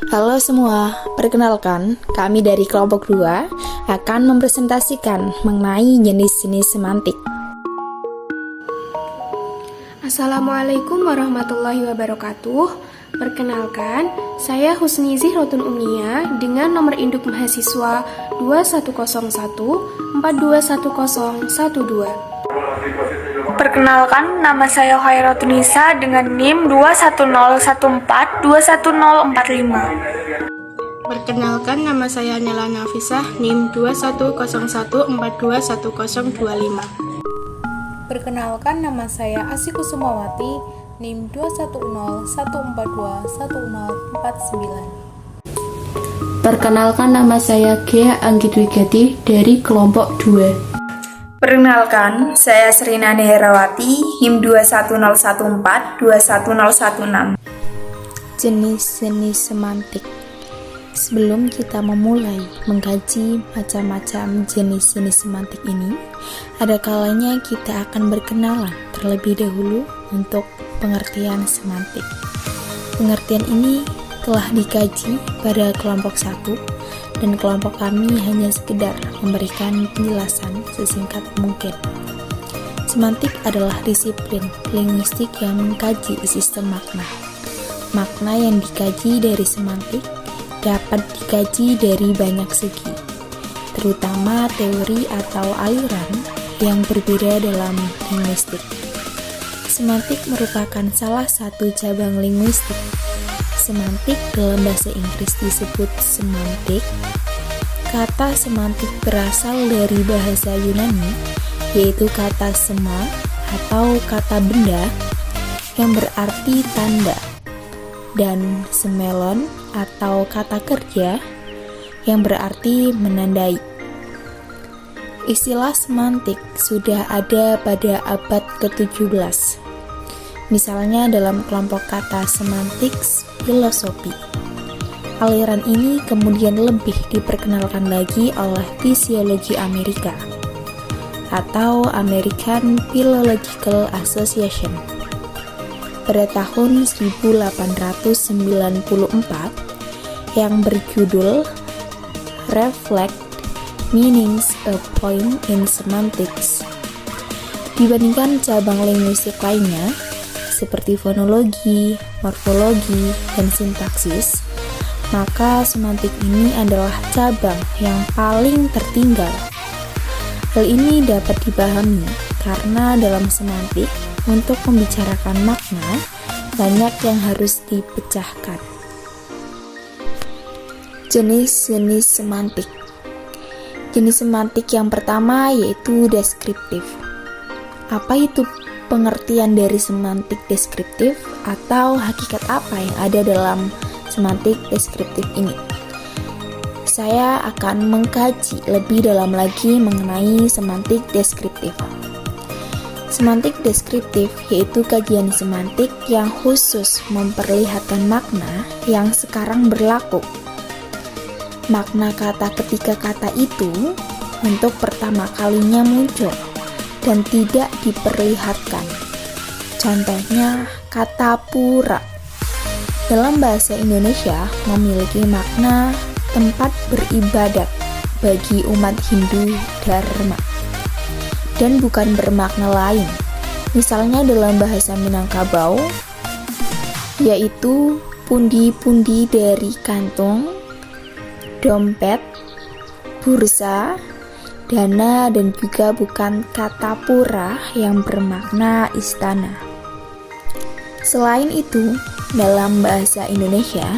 Halo semua, perkenalkan kami dari kelompok 2 akan mempresentasikan mengenai jenis-jenis semantik. Assalamualaikum warahmatullahi wabarakatuh. Perkenalkan, saya Husni Zihrotun Umnia dengan nomor induk mahasiswa 2101 421012. Perkenalkan, nama saya Khairatul Nisa dengan NIM 21014 21045. Perkenalkan, nama saya Nela Nafisah, NIM 2101421025. Perkenalkan, nama saya Asih Kusumawati, NIM 210141049. Perkenalkan, nama saya Ghea Anggitwigati dari kelompok 2. Perkenalkan, saya Srinani Herawati, NIM 21014 21016. Jenis-jenis semantik. Sebelum kita memulai mengkaji macam-macam jenis-jenis semantik ini, ada kalanya kita akan berkenalan terlebih dahulu untuk pengertian semantik. Pengertian ini telah dikaji pada kelompok 1 dan kelompok kami hanya sekedar memberikan penjelasan sesingkat mungkin. Semantik adalah disiplin linguistik yang mengkaji sistem makna. Makna yang dikaji dari semantik dapat dikaji dari banyak segi, terutama teori atau aliran yang berbeda dalam linguistik. Semantik merupakan salah satu cabang linguistik. Semantik dalam bahasa Inggris disebut semantik. Kata semantik berasal dari bahasa Yunani, yaitu kata sema atau kata benda yang berarti tanda, dan semelon atau kata kerja yang berarti menandai. Istilah semantik sudah ada pada abad ke-17. Misalnya dalam kelompok kata semantik filosofi. Aliran ini kemudian lebih diperkenalkan lagi oleh Fisiologi Amerika atau American Philological Association. Pada tahun 1894 yang berjudul Reflect Meanings a Point in Semantics. Dibandingkan cabang linguistik lainnya seperti fonologi, morfologi, dan sintaksis, maka semantik ini adalah cabang yang paling tertinggal. Hal ini dapat dipahami karena dalam semantik, untuk membicarakan makna, banyak yang harus dipecahkan. Jenis-jenis semantik. Jenis semantik yang pertama yaitu deskriptif. Apa itu pengertian dari semantik deskriptif atau hakikat apa yang ada dalam semantik deskriptif ini? Saya akan mengkaji lebih dalam lagi mengenai semantik deskriptif. Semantik deskriptif yaitu kajian semantik yang khusus memperlihatkan makna yang sekarang berlaku. Makna kata ketika kata itu untuk pertama kalinya muncul dan tidak diperlihatkan. Contohnya kata pura. Dalam bahasa Indonesia memiliki makna tempat beribadat bagi umat Hindu Dharma dan bukan bermakna lain. Misalnya dalam bahasa Minangkabau yaitu pundi-pundi dari kantung, dompet, bursa, dana, dan juga bukan kata pura yang bermakna istana. Selain itu, dalam bahasa Indonesia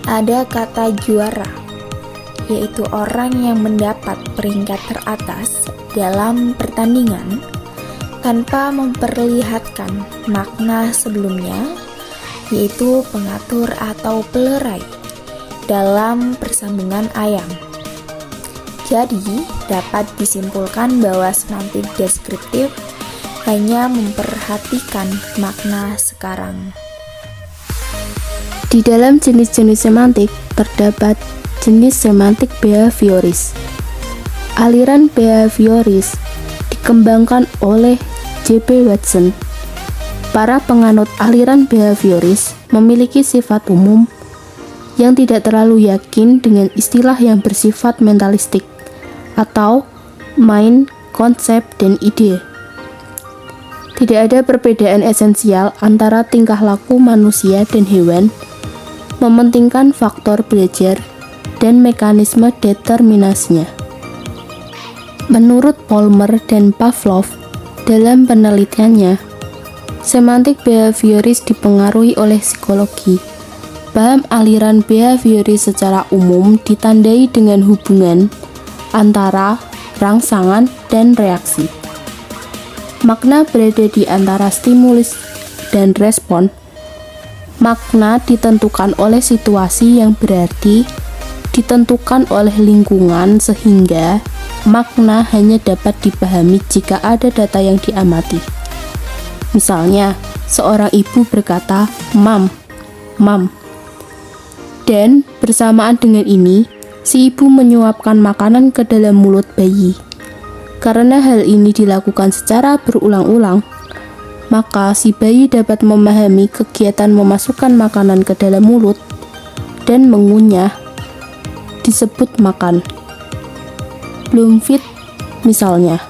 ada kata juara, yaitu orang yang mendapat peringkat teratas dalam pertandingan tanpa memperlihatkan makna sebelumnya, yaitu pengatur atau pelerai dalam persambungan ayam. Jadi, dapat disimpulkan bahwa semantik deskriptif hanya memperhatikan makna sekarang. Di dalam jenis-jenis semantik terdapat jenis semantik behavioris. Aliran behavioris dikembangkan oleh J.P. Watson. Para penganut aliran behavioris memiliki sifat umum yang tidak terlalu yakin dengan istilah yang bersifat mentalistik atau mind, konsep, dan ide. Tidak ada perbedaan esensial antara tingkah laku manusia dan hewan, mementingkan faktor belajar dan mekanisme determinasinya. Menurut Palmer dan Pavlov, dalam penelitiannya, semantik behavioris dipengaruhi oleh psikologi. Paham aliran behavioris secara umum ditandai dengan hubungan antara rangsangan dan reaksi. Makna berada di antara stimulus dan respon. Makna ditentukan oleh situasi yang berarti ditentukan oleh lingkungan sehingga makna hanya dapat dipahami jika ada data yang diamati. Misalnya, seorang ibu berkata, "Mam, mam." Dan bersamaan dengan ini, si ibu menyuapkan makanan ke dalam mulut bayi. Karena hal ini dilakukan secara berulang-ulang, maka si bayi dapat memahami kegiatan memasukkan makanan ke dalam mulut dan mengunyah disebut makan. Bloomfield misalnya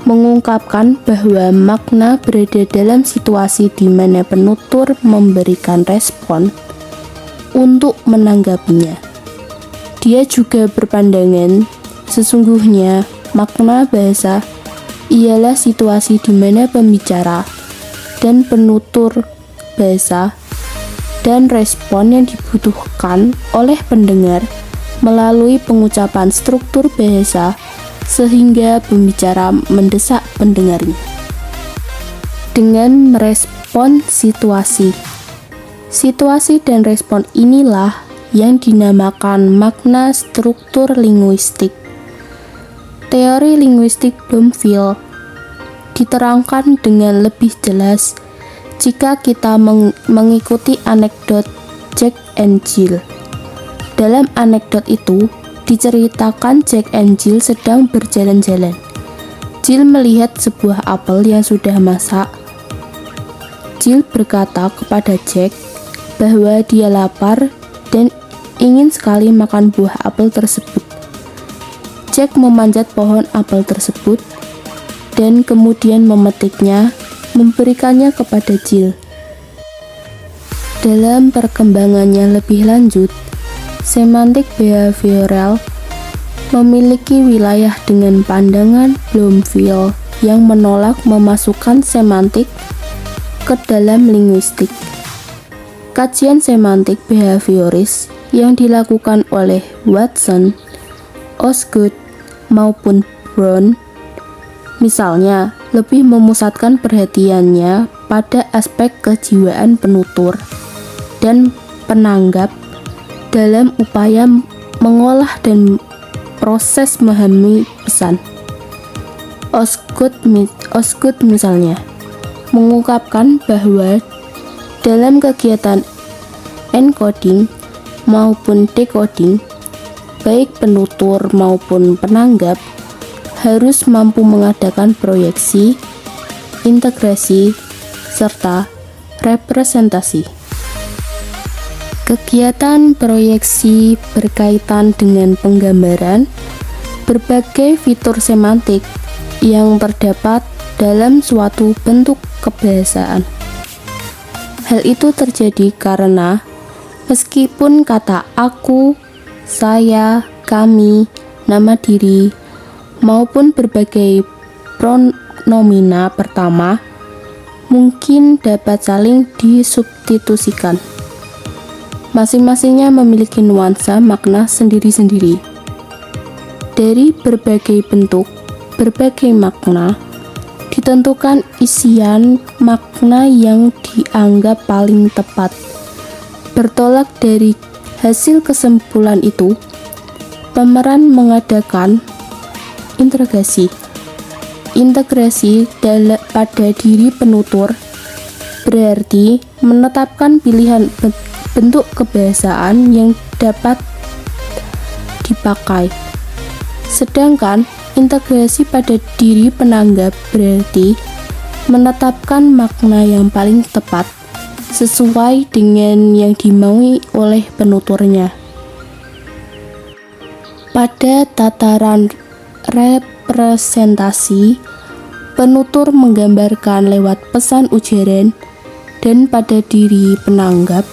mengungkapkan bahwa makna berada dalam situasi di mana penutur memberikan respon untuk menanggapinya. Dia juga berpandangan sesungguhnya makna bahasa ialah situasi di mana pembicara dan penutur bahasa dan respon yang dibutuhkan oleh pendengar melalui pengucapan struktur bahasa sehingga pembicara mendesak pendengarnya dengan merespon situasi. Situasi dan respon inilah yang dinamakan makna struktur linguistik. Teori linguistik Bloomfield diterangkan dengan lebih jelas jika kita mengikuti anekdot Jack and Jill. Dalam anekdot itu, diceritakan Jack and Jill sedang berjalan-jalan. Jill melihat sebuah apel yang sudah masak. Jill berkata kepada Jack bahwa dia lapar dan ingin sekali makan buah apel tersebut. Jack memanjat pohon apel tersebut dan kemudian memetiknya, memberikannya kepada Jill. Dalam perkembangannya lebih lanjut, semantik behavioral memiliki wilayah dengan pandangan Bloomfield yang menolak memasukkan semantik ke dalam linguistik. Kajian semantik behavioris yang dilakukan oleh Watson, Osgood, maupun Brown misalnya lebih memusatkan perhatiannya pada aspek kejiwaan penutur dan penanggap dalam upaya mengolah dan proses memahami pesan. Osgood misalnya mengungkapkan bahwa dalam kegiatan encoding maupun decoding, baik penutur maupun penanggap harus mampu mengadakan proyeksi, integrasi, serta representasi. Kegiatan proyeksi berkaitan dengan penggambaran berbagai fitur semantik yang terdapat dalam suatu bentuk kebahasaan. Hal itu terjadi karena meskipun kata aku, saya, kami, nama diri, maupun berbagai pronomina pertama mungkin dapat saling disubstitusikan. Masing-masingnya memiliki nuansa makna sendiri-sendiri. Dari berbagai bentuk, berbagai makna, ditentukan isian makna yang dianggap paling tepat. Bertolak dari hasil kesimpulan itu, pemeran mengadakan integrasi pada diri penutur berarti menetapkan pilihan bentuk kebahasaan yang dapat dipakai. Sedangkan integrasi pada diri penanggap berarti menetapkan makna yang paling tepat sesuai dengan yang dimaui oleh penuturnya. Pada tataran representasi, penutur menggambarkan lewat pesan ujaran, dan pada diri penanggap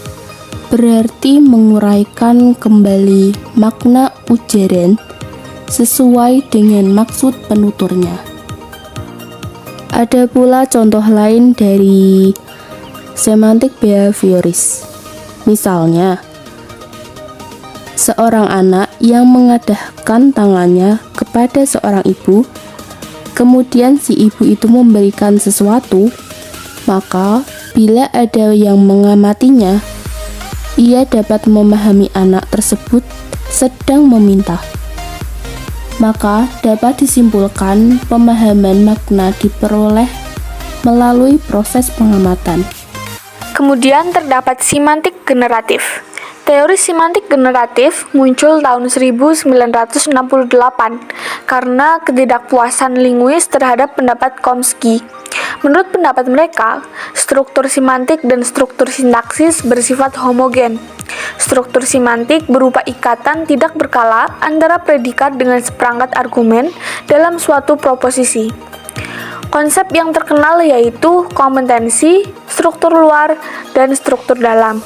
berarti menguraikan kembali makna ujaran sesuai dengan maksud penuturnya. Ada pula contoh lain dari semantik behavioris. Misalnya, seorang anak yang mengadahkan tangannya kepada seorang ibu, kemudian si ibu itu memberikan sesuatu, maka bila ada yang mengamatinya, ia dapat memahami anak tersebut sedang meminta. Maka dapat disimpulkan pemahaman makna diperoleh melalui proses pengamatan. Kemudian terdapat semantik generatif. Teori semantik generatif muncul tahun 1968 karena ketidakpuasan linguis terhadap pendapat Chomsky. Menurut pendapat mereka, struktur semantik dan struktur sintaksis bersifat homogen. Struktur semantik berupa ikatan tidak berkala antara predikat dengan seperangkat argumen dalam suatu proposisi. Konsep yang terkenal yaitu kompetensi, struktur luar, dan struktur dalam.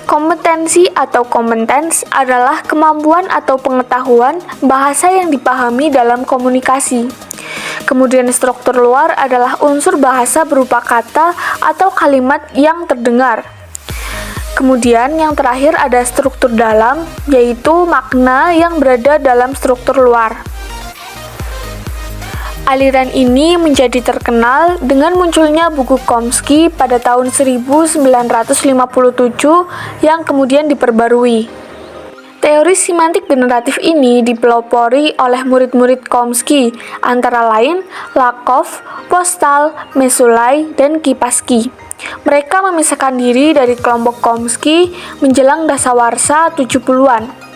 Kompetensi atau competence adalah kemampuan atau pengetahuan bahasa yang dipahami dalam komunikasi. Kemudian struktur luar adalah unsur bahasa berupa kata atau kalimat yang terdengar. Kemudian yang terakhir ada struktur dalam, yaitu makna yang berada dalam struktur luar. Aliran ini menjadi terkenal dengan munculnya buku Chomsky pada tahun 1957 yang kemudian diperbarui. Teori semantik generatif ini dipelopori oleh murid-murid Chomsky, antara lain Lakoff, Postal, Mesulai, dan Kipassky. Mereka memisahkan diri dari kelompok Chomsky menjelang dasawarsa 70-an.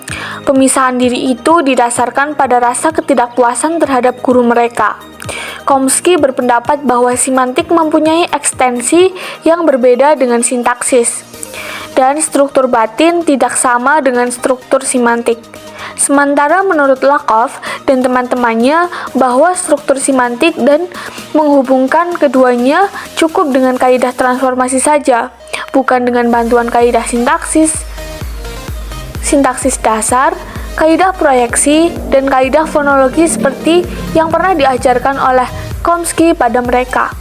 Pemisahan diri itu didasarkan pada rasa ketidakpuasan terhadap guru mereka. Chomsky berpendapat bahwa semantik mempunyai ekstensi yang berbeda dengan sintaksis, dan struktur batin tidak sama dengan struktur semantik. Sementara menurut Lakoff dan teman-temannya bahwa struktur semantik dan menghubungkan keduanya cukup dengan kaidah transformasi saja, bukan dengan bantuan kaidah sintaksis dasar, kaidah proyeksi, dan kaidah fonologi seperti yang pernah diajarkan oleh Chomsky pada mereka.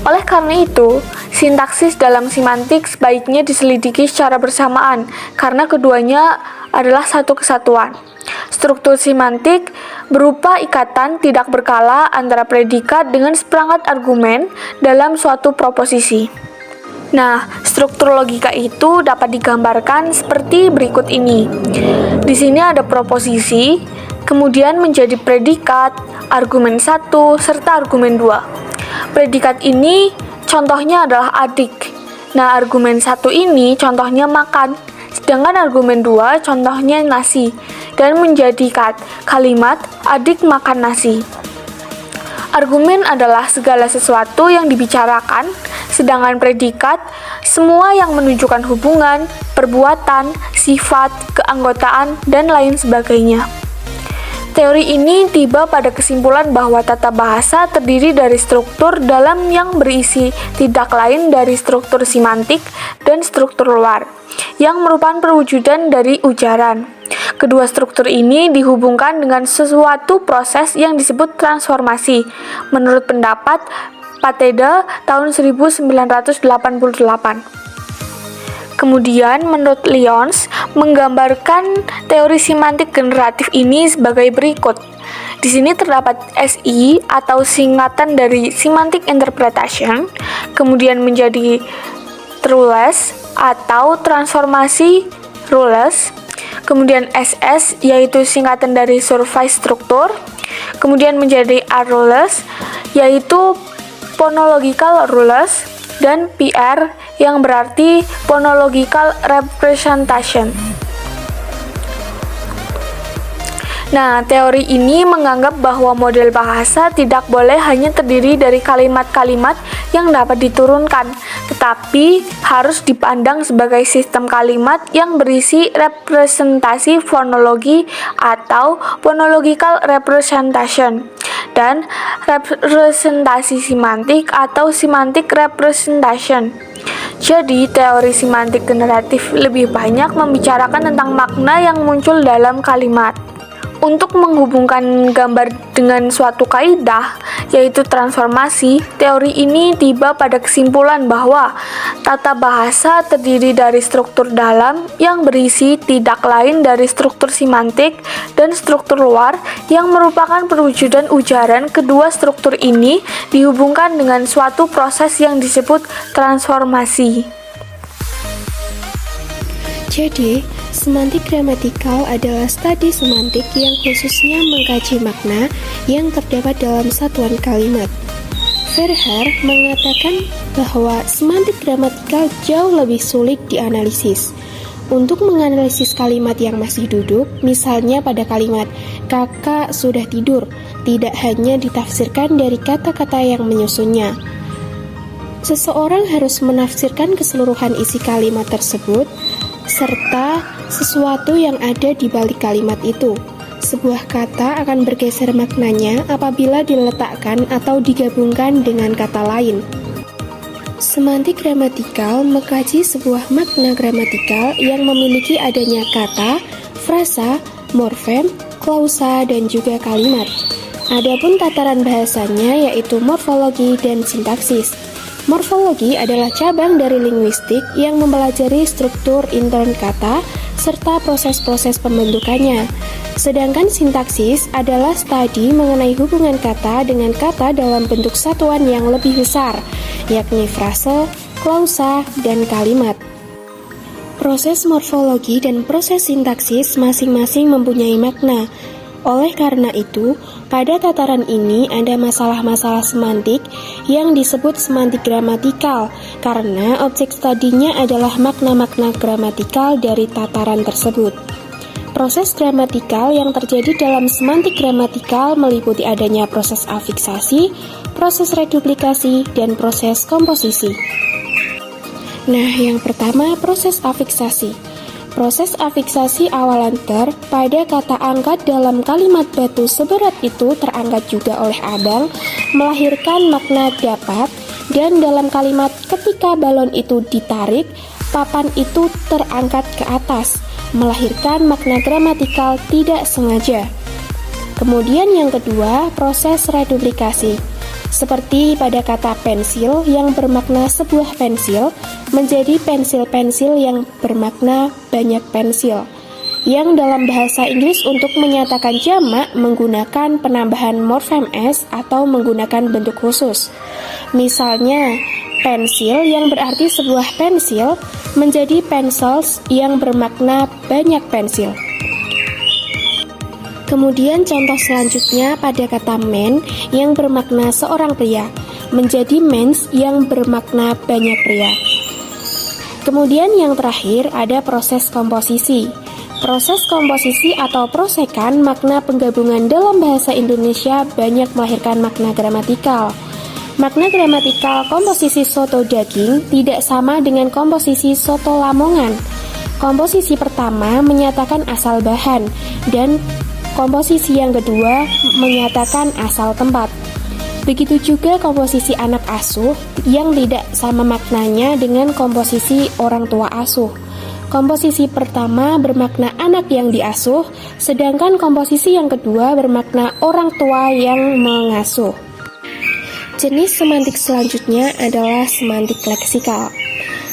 Oleh karena itu, sintaksis dalam semantik sebaiknya diselidiki secara bersamaan karena keduanya adalah satu kesatuan. Struktur semantik berupa ikatan tidak berkala antara predikat dengan seperangkat argumen dalam suatu proposisi. Nah, struktur logika itu dapat digambarkan seperti berikut ini. Di sini ada proposisi, kemudian menjadi predikat, argumen 1, serta argumen 2. Predikat ini contohnya adalah adik. Nah, argumen 1 ini contohnya makan, sedangkan argumen 2 contohnya nasi, dan menjadi kalimat adik makan nasi. Argumen adalah segala sesuatu yang dibicarakan, sedangkan predikat semua yang menunjukkan hubungan, perbuatan, sifat, keanggotaan, dan lain sebagainya. Teori ini tiba pada kesimpulan bahwa tata bahasa terdiri dari struktur dalam yang berisi tidak lain dari struktur semantik dan struktur luar, yang merupakan perwujudan dari ujaran. Kedua struktur ini dihubungkan dengan sesuatu proses yang disebut transformasi, menurut pendapat Pateda tahun 1988. Kemudian, menurut Lyons, menggambarkan teori semantik generatif ini sebagai berikut. Di sini terdapat SI atau singkatan dari semantic interpretation, kemudian menjadi trueless atau transformasi ruleless, kemudian SS yaitu singkatan dari survey struktur, kemudian menjadi ruleless yaitu phonological ruleless, dan PR yang berarti phonological representation. Nah, teori ini menganggap bahwa model bahasa tidak boleh hanya terdiri dari kalimat-kalimat yang dapat diturunkan, tetapi harus dipandang sebagai sistem kalimat yang berisi representasi fonologi atau phonological representation, dan representasi simantik atau semantic representation. Jadi, teori semantik generatif lebih banyak membicarakan tentang makna yang muncul dalam kalimat. Untuk menghubungkan gambar dengan suatu kaidah, yaitu transformasi, teori ini tiba pada kesimpulan bahwa tata bahasa terdiri dari struktur dalam yang berisi tidak lain dari struktur semantik dan struktur luar yang merupakan perwujudan ujaran. Kedua struktur ini dihubungkan dengan suatu proses yang disebut transformasi. Jadi, semantik gramatikal adalah studi semantik yang khususnya mengkaji makna yang terdapat dalam satuan kalimat. Verhaer mengatakan bahwa semantik gramatikal jauh lebih sulit dianalisis. Untuk menganalisis kalimat yang masih duduk, misalnya pada kalimat "kakak sudah tidur", tidak hanya ditafsirkan dari kata-kata yang menyusunnya. Seseorang harus menafsirkan keseluruhan isi kalimat tersebut serta sesuatu yang ada di balik kalimat itu. Sebuah kata akan bergeser maknanya apabila diletakkan atau digabungkan dengan kata lain. Semantik gramatikal mengkaji sebuah makna gramatikal yang memiliki adanya kata, frasa, morfem, klausa, dan juga kalimat. Adapun tataran bahasanya yaitu morfologi dan sintaksis. Morfologi adalah cabang dari linguistik yang mempelajari struktur intern kata serta proses-proses pembentukannya. Sedangkan sintaksis adalah studi mengenai hubungan kata dengan kata dalam bentuk satuan yang lebih besar, yakni frase, klausa, dan kalimat. Proses morfologi dan proses sintaksis masing-masing mempunyai makna. Oleh karena itu, pada tataran ini ada masalah-masalah semantik yang disebut semantik gramatikal, karena objek studinya adalah makna-makna gramatikal dari tataran tersebut. Proses gramatikal yang terjadi dalam semantik gramatikal meliputi adanya proses afiksasi, proses reduplikasi, dan proses komposisi. Nah, yang pertama proses afiksasi. Proses afiksasi awalan ter pada kata angkat dalam kalimat batu seberat itu terangkat juga oleh Adang melahirkan makna dapat, dan dalam kalimat ketika balon itu ditarik, papan itu terangkat ke atas melahirkan makna gramatikal tidak sengaja. Kemudian yang kedua, proses reduplikasi. Seperti pada kata pensil yang bermakna sebuah pensil menjadi pensil-pensil yang bermakna banyak pensil, yang dalam bahasa Inggris untuk menyatakan jamak menggunakan penambahan morfem s atau menggunakan bentuk khusus. Misalnya, pensil yang berarti sebuah pensil menjadi pencils yang bermakna banyak pensil. Kemudian contoh selanjutnya pada kata man yang bermakna seorang pria menjadi mens yang bermakna banyak pria. Kemudian yang terakhir ada proses komposisi. Proses komposisi atau prosekan makna penggabungan dalam bahasa Indonesia banyak melahirkan makna gramatikal. Makna gramatikal komposisi soto daging tidak sama dengan komposisi soto Lamongan. Komposisi pertama menyatakan asal bahan dan komposisi yang kedua menyatakan asal tempat. Begitu juga komposisi anak asuh yang tidak sama maknanya dengan komposisi orang tua asuh. Komposisi pertama bermakna anak yang diasuh, sedangkan komposisi yang kedua bermakna orang tua yang mengasuh. Jenis semantik selanjutnya adalah semantik leksikal.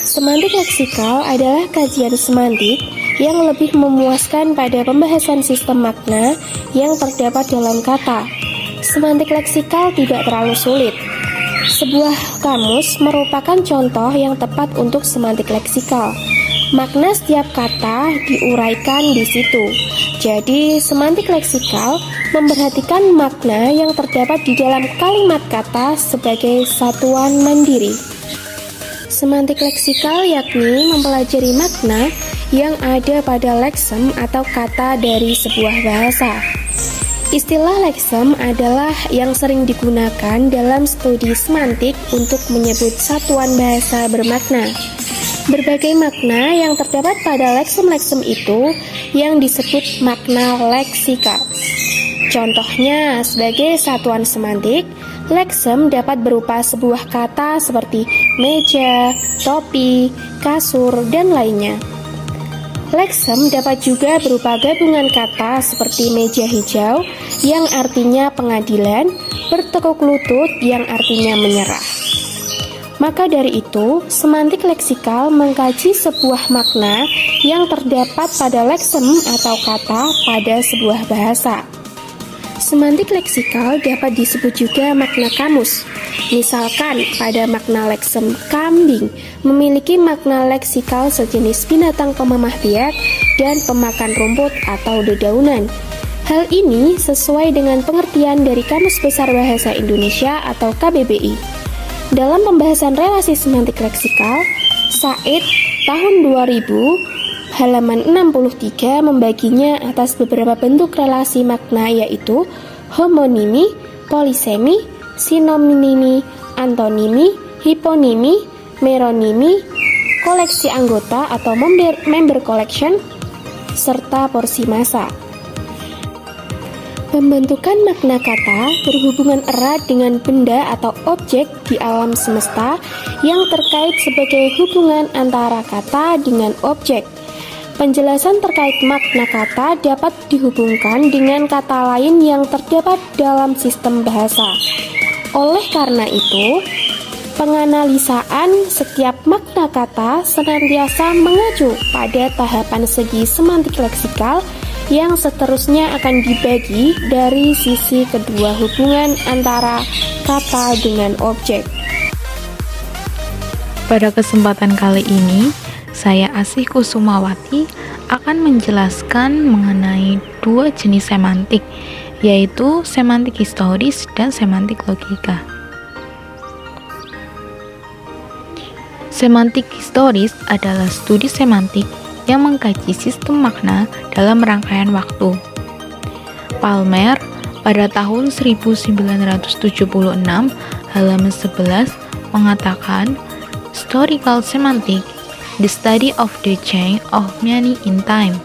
Semantik leksikal adalah kajian semantik yang lebih memuaskan pada pembahasan sistem makna yang terdapat dalam kata. Semantik leksikal tidak terlalu sulit. Sebuah kamus merupakan contoh yang tepat untuk semantik leksikal. Makna setiap kata diuraikan di situ. Jadi, semantik leksikal memperhatikan makna yang terdapat di dalam kalimat kata sebagai satuan mandiri. Semantik leksikal yakni mempelajari makna yang ada pada leksem atau kata dari sebuah bahasa. Istilah leksem adalah yang sering digunakan dalam studi semantik untuk menyebut satuan bahasa bermakna. Berbagai makna yang terdapat pada leksem-leksem itu yang disebut makna leksikal. Contohnya, sebagai satuan semantik, leksem dapat berupa sebuah kata seperti meja, topi, kasur, dan lainnya. Leksem dapat juga berupa gabungan kata seperti meja hijau yang artinya pengadilan, bertekuk lutut yang artinya menyerah. Maka dari itu, semantik leksikal mengkaji sebuah makna yang terdapat pada leksem atau kata pada sebuah bahasa. Semantik leksikal dapat disebut juga makna kamus. Misalkan, pada makna leksem kambing memiliki makna leksikal sejenis binatang pemamah biak dan pemakan rumput atau dedaunan. Hal ini sesuai dengan pengertian dari Kamus Besar Bahasa Indonesia atau KBBI. Dalam pembahasan relasi semantik leksikal, Said tahun 2000 halaman 63 membaginya atas beberapa bentuk relasi makna yaitu homonimi, polisemi, sinonimi, antonimi, hiponimi, meronimi, koleksi anggota atau member collection, serta porsi massa. Pembentukan makna kata berhubungan erat dengan benda atau objek di alam semesta yang terkait sebagai hubungan antara kata dengan objek. Penjelasan terkait makna kata dapat dihubungkan dengan kata lain yang terdapat dalam sistem bahasa. Oleh karena itu, penganalisaan setiap makna kata senantiasa mengacu pada tahapan segi semantik leksikal yang seterusnya akan dibagi dari sisi kedua hubungan antara kata dengan objek. Pada kesempatan kali ini, saya Asih Kusumawati akan menjelaskan mengenai dua jenis semantik, yaitu semantik historis dan semantik logika. Semantik historis adalah studi semantik yang mengkaji sistem makna dalam rangkaian waktu. Palmer pada tahun 1976 halaman 11 mengatakan, historical semantic, the study of the change of meaning in time.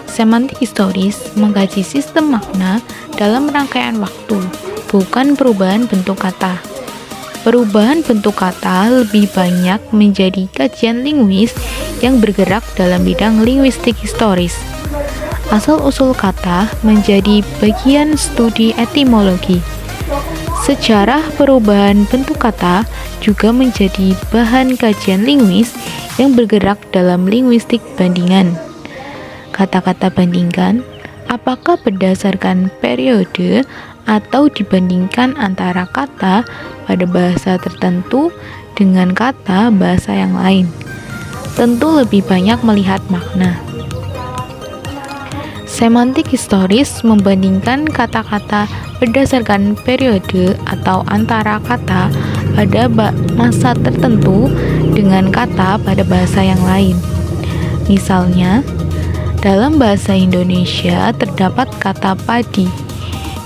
Semantik historis mengkaji sistem makna dalam rangkaian waktu, bukan perubahan bentuk kata. Perubahan bentuk kata lebih banyak menjadi kajian linguis yang bergerak dalam bidang linguistik historis. Asal-usul kata menjadi bagian studi etimologi. Sejarah perubahan bentuk kata juga menjadi bahan kajian linguis yang bergerak dalam linguistik bandingan. Kata-kata bandingkan, apakah berdasarkan periode atau dibandingkan antara kata pada bahasa tertentu dengan kata bahasa yang lain. Tentu lebih banyak melihat makna. Semantik historis membandingkan kata-kata berdasarkan periode atau antara kata pada masa tertentu dengan kata pada bahasa yang lain. Misalnya, dalam bahasa Indonesia terdapat kata padi,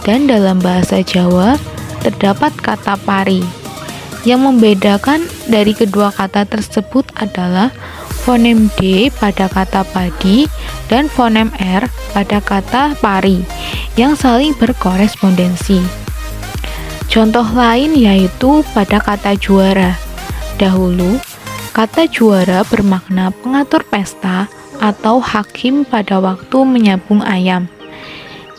dan dalam bahasa Jawa terdapat kata pari. Yang membedakan dari kedua kata tersebut adalah fonem D pada kata padi dan fonem R pada kata pari yang saling berkorespondensi. Contoh lain yaitu pada kata juara. Dahulu, kata juara bermakna pengatur pesta atau hakim pada waktu menyabung ayam.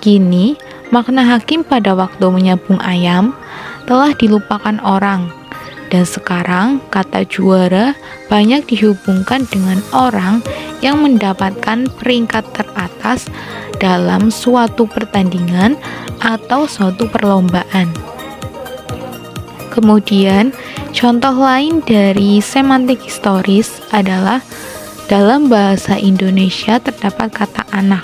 Kini, makna hakim pada waktu menyabung ayam telah dilupakan orang, dan sekarang kata juara banyak dihubungkan dengan orang yang mendapatkan peringkat teratas dalam suatu pertandingan atau suatu perlombaan. Kemudian, contoh lain dari semantik historis adalah dalam bahasa Indonesia terdapat kata anak,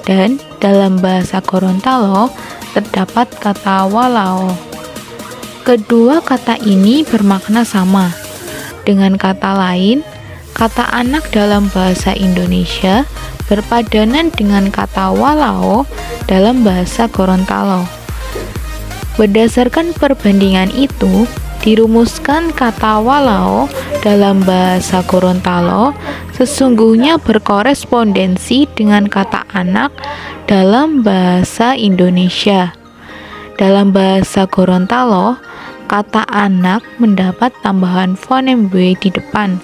dan dalam bahasa Gorontalo terdapat kata walao. Kedua kata ini bermakna sama, Dengan kata lain, kata anak dalam bahasa Indonesia berpadanan dengan kata walao dalam bahasa Gorontalo. Berdasarkan perbandingan itu, dirumuskan kata walao dalam bahasa Gorontalo sesungguhnya berkorespondensi dengan kata anak dalam bahasa Indonesia. Dalam bahasa Gorontalo, kata anak mendapat tambahan fonem W di depan.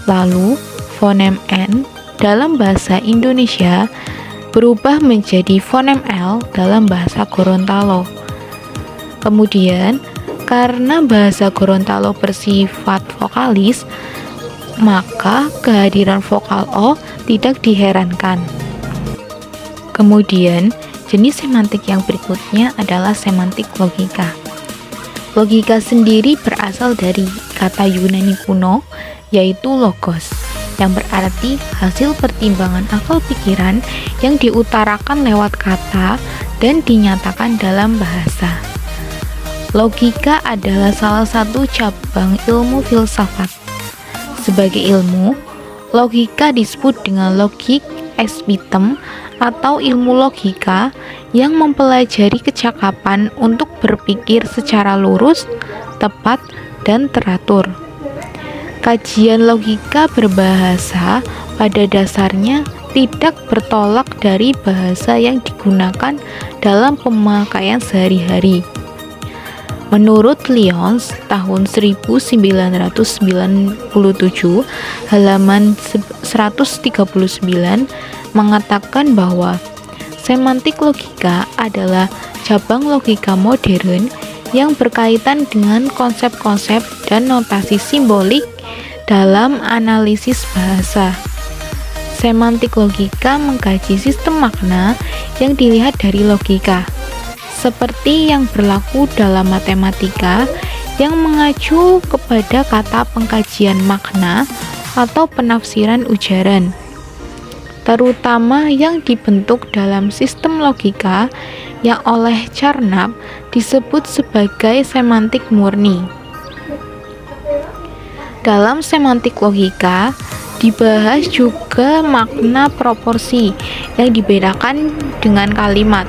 Lalu, fonem N dalam bahasa Indonesia berubah menjadi fonem L dalam bahasa Gorontalo. Kemudian, karena bahasa Gorontalo bersifat vokalis, maka kehadiran vokal O tidak diherankan. Kemudian, jenis semantik yang berikutnya adalah semantik logika. Logika sendiri berasal dari kata Yunani kuno, yaitu logos, yang berarti hasil pertimbangan akal pikiran yang diutarakan lewat kata dan dinyatakan dalam bahasa. Logika adalah salah satu cabang ilmu filsafat. Sebagai ilmu, logika disebut dengan logik espitem atau ilmu logika yang mempelajari kecakapan untuk berpikir secara lurus, tepat, dan teratur. Kajian logika berbahasa pada dasarnya tidak bertolak dari bahasa yang digunakan dalam pemakaian sehari-hari. Menurut Lyons, tahun 1997, halaman 139, mengatakan bahwa semantik logika adalah cabang logika modern yang berkaitan dengan konsep-konsep dan notasi simbolik dalam analisis bahasa. Semantik logika mengkaji sistem makna yang dilihat dari logika, seperti yang berlaku dalam matematika yang mengacu kepada kata pengkajian makna atau penafsiran ujaran, terutama yang dibentuk dalam sistem logika yang oleh Carnap disebut sebagai semantik murni. Dalam semantik logika dibahas juga makna proporsi yang dibedakan dengan kalimat.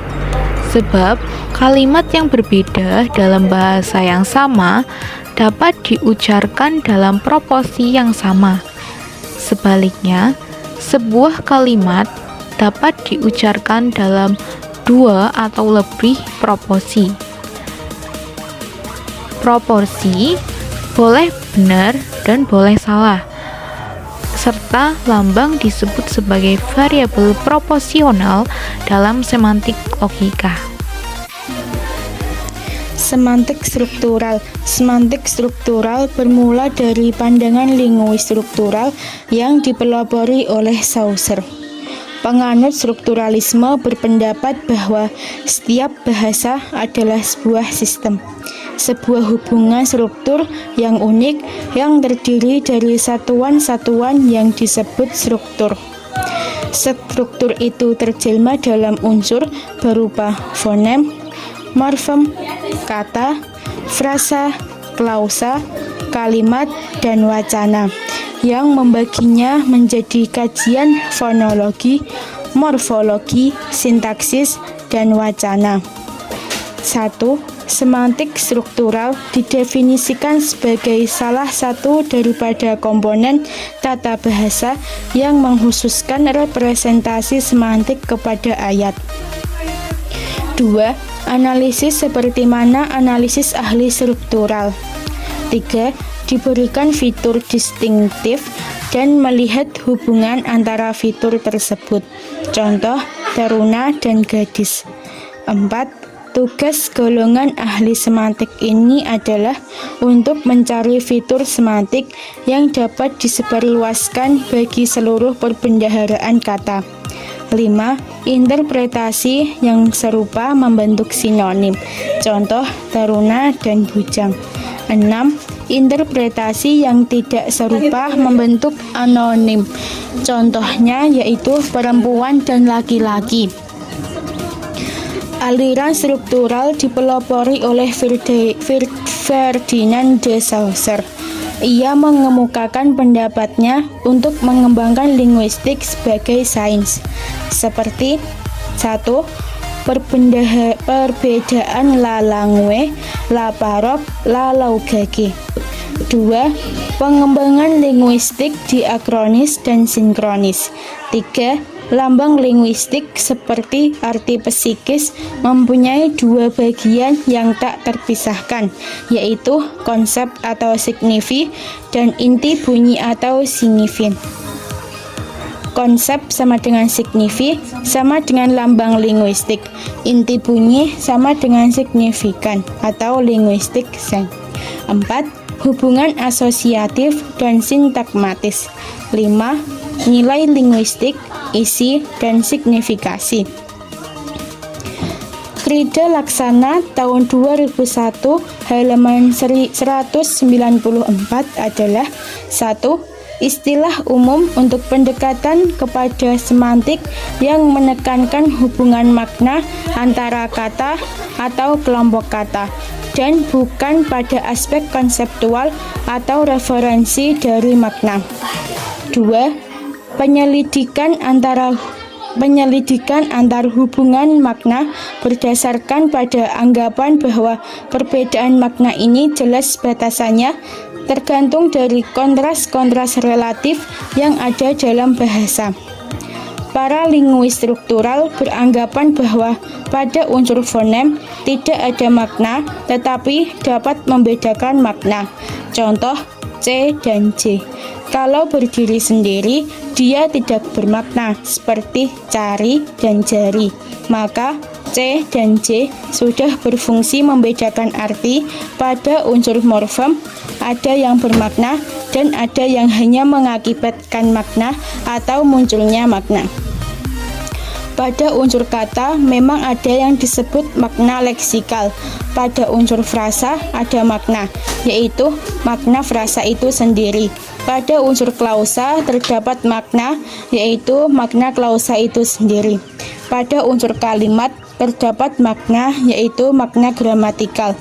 Sebab kalimat yang berbeda dalam bahasa yang sama dapat diucapkan dalam proporsi yang sama. Sebaliknya, sebuah kalimat dapat diucapkan dalam 2 atau lebih proporsi. Proporsi boleh benar dan boleh salah, serta lambang disebut sebagai variabel proporsional dalam semantik logika. Semantik struktural. Semantik struktural bermula dari pandangan linguis struktural yang dipelopori oleh Saussure. Penganut strukturalisme berpendapat bahwa setiap bahasa adalah sebuah sistem, sebuah hubungan struktur yang unik yang terdiri dari satuan-satuan yang disebut struktur. Struktur itu terjelma dalam unsur berupa fonem, morfem, kata, frasa, klausa, kalimat, dan wacana, yang membaginya menjadi kajian fonologi, morfologi, sintaksis, dan wacana. 1. Semantik struktural didefinisikan sebagai salah satu daripada komponen tata bahasa yang mengkhususkan representasi semantik kepada ayat. 2. Analisis seperti mana analisis ahli struktural. 3. Diberikan fitur distintif dan melihat hubungan antara fitur tersebut. Contoh, taruna dan gadis. 4. Tugas golongan ahli semantik ini adalah untuk mencari fitur semantik yang dapat disebarluaskan bagi seluruh perbendaharaan kata. 5. Interpretasi yang serupa membentuk sinonim. Contoh, taruna dan bujang. 6. Interpretasi yang tidak serupa membentuk anonim. Contohnya yaitu perempuan dan laki-laki. Aliran struktural dipelopori oleh Ferdinand de Saussure. Ia mengemukakan pendapatnya untuk mengembangkan linguistik sebagai sains, seperti 1. Perbedaan la langue, la parole, la laugage. 2. Pengembangan linguistik diakronis dan sinkronis. 3. Lambang linguistik seperti arti psikis mempunyai dua bagian yang tak terpisahkan, yaitu konsep atau signifi dan inti bunyi atau signifin. Konsep sama dengan signifi sama dengan lambang linguistik. Inti bunyi sama dengan signifikan atau linguistik sign. 4. Hubungan asosiatif dan sintagmatis. 5. Nilai linguistik, isi, dan signifikasi. Krida Laksana tahun 2001 halaman 194 adalah 1. Istilah umum untuk pendekatan kepada semantik yang menekankan hubungan makna antara kata atau kelompok kata dan bukan pada aspek konseptual atau referensi dari makna. 2. Penyelidikan antar hubungan makna berdasarkan pada anggapan bahwa perbedaan makna ini jelas batasannya tergantung dari kontras-kontras relatif yang ada dalam bahasa. Para linguis struktural beranggapan bahwa pada unsur fonem tidak ada makna tetapi dapat membedakan makna. Contoh C dan J. Kalau berdiri sendiri, dia tidak bermakna seperti cari dan jari. Maka C dan J sudah berfungsi membedakan arti. Pada unsur morfem, ada yang bermakna dan ada yang hanya mengakibatkan makna atau munculnya makna. Pada unsur kata memang ada yang disebut makna leksikal. Pada unsur frasa ada makna, yaitu makna frasa itu sendiri. Pada unsur klausa terdapat makna, yaitu makna klausa itu sendiri. Pada unsur kalimat terdapat makna, yaitu makna gramatikal.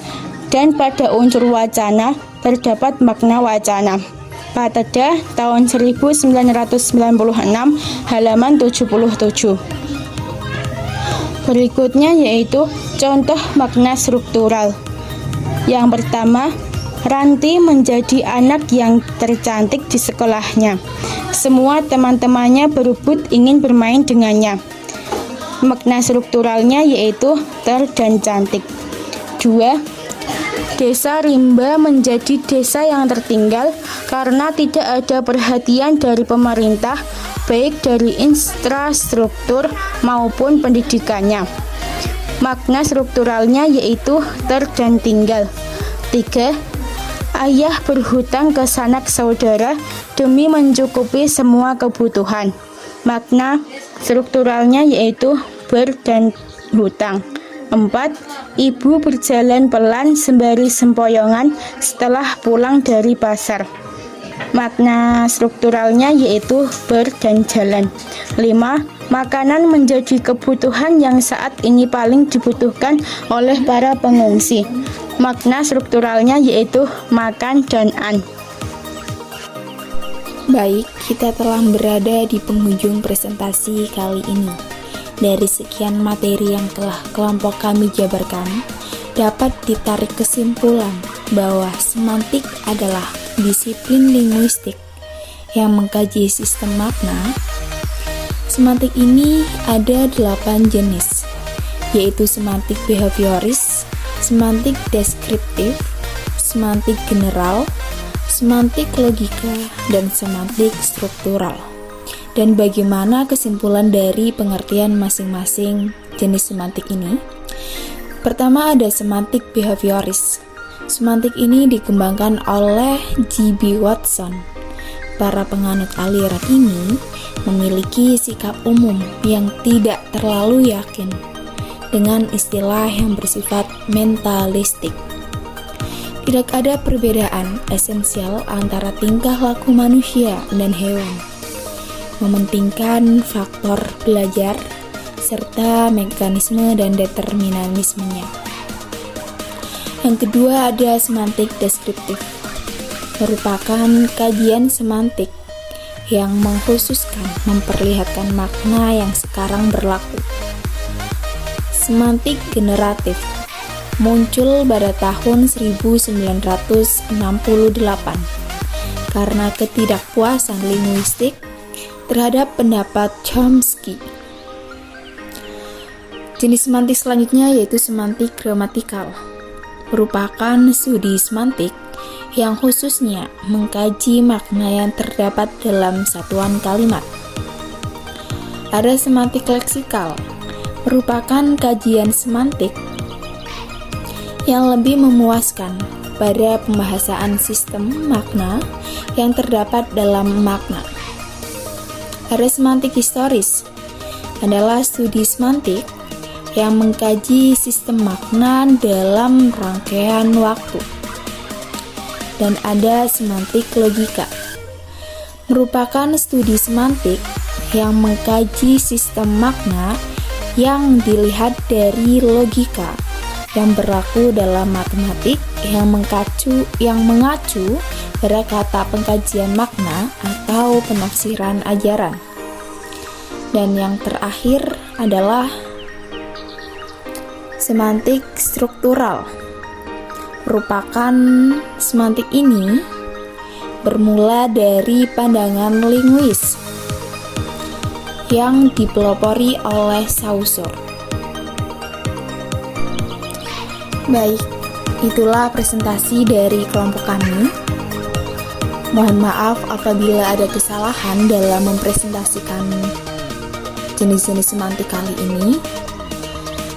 Dan pada unsur wacana terdapat makna wacana. Pateda tahun 1996 halaman 77. Berikutnya yaitu contoh makna struktural. Yang pertama, Ranti menjadi anak yang tercantik di sekolahnya. Semua teman-temannya berebut ingin bermain dengannya. Makna strukturalnya yaitu ter dan cantik. 2. Desa Rimba menjadi desa yang tertinggal karena tidak ada perhatian dari pemerintah, baik dari infrastruktur maupun pendidikannya. Makna strukturalnya yaitu ter dan tinggal. 3. Ayah berhutang ke sanak saudara demi mencukupi semua kebutuhan. Makna strukturalnya yaitu ber dan hutang. 4. Ibu berjalan pelan sembari sempoyongan setelah pulang dari pasar. Makna strukturalnya yaitu ber dan jalan. 5. Makanan menjadi kebutuhan yang saat ini paling dibutuhkan oleh para pengungsi. Makna strukturalnya yaitu makan dan an. Baik, kita telah berada di penghujung presentasi kali ini. Dari sekian materi yang telah kelompok kami jabarkan, dapat ditarik kesimpulan bahwa semantik adalah disiplin linguistik yang mengkaji sistem makna. Semantik ini ada 8 jenis, yaitu semantik behavioris, semantik deskriptif, semantik general, semantik logika, dan semantik struktural. Dan bagaimana kesimpulan dari pengertian masing-masing jenis semantik ini? Pertama ada semantik behavioris. Semantik ini dikembangkan oleh G.B. Watson. Para penganut aliran ini memiliki sikap umum yang tidak terlalu yakin dengan istilah yang bersifat mentalistik. Tidak ada perbedaan esensial antara tingkah laku manusia dan hewan. Mementingkan faktor belajar serta mekanisme dan determinismenya. Yang kedua ada semantik deskriptif. merupakan kajian semantik yang mengkhususkan memperlihatkan makna yang sekarang berlaku. Semantik generatif muncul pada tahun 1968 karena ketidakpuasan linguistik terhadap pendapat Chomsky. Jenis semantik selanjutnya yaitu semantik gramatikal, merupakan studi semantik yang khususnya mengkaji makna yang terdapat dalam satuan kalimat. Ada semantik leksikal, merupakan kajian semantik yang lebih memuaskan pada pembahasan sistem makna yang terdapat dalam makna. Ada semantik historis, adalah studi semantik yang mengkaji sistem makna dalam rangkaian waktu. Dan ada semantik logika, merupakan studi semantik yang mengkaji sistem makna yang dilihat dari logika yang berlaku dalam matematik yang mengacu pada kata pengkajian makna atau penafsiran ajaran. Dan yang terakhir adalah semantik struktural. Merupakan semantik ini bermula dari pandangan linguis yang dipelopori oleh Saussure. Baik, itulah presentasi dari kelompok kami. Mohon maaf apabila ada kesalahan dalam mempresentasikan jenis-jenis semantik kali ini.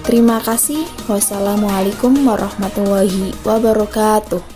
Terima kasih. Wassalamualaikum warahmatullahi wabarakatuh.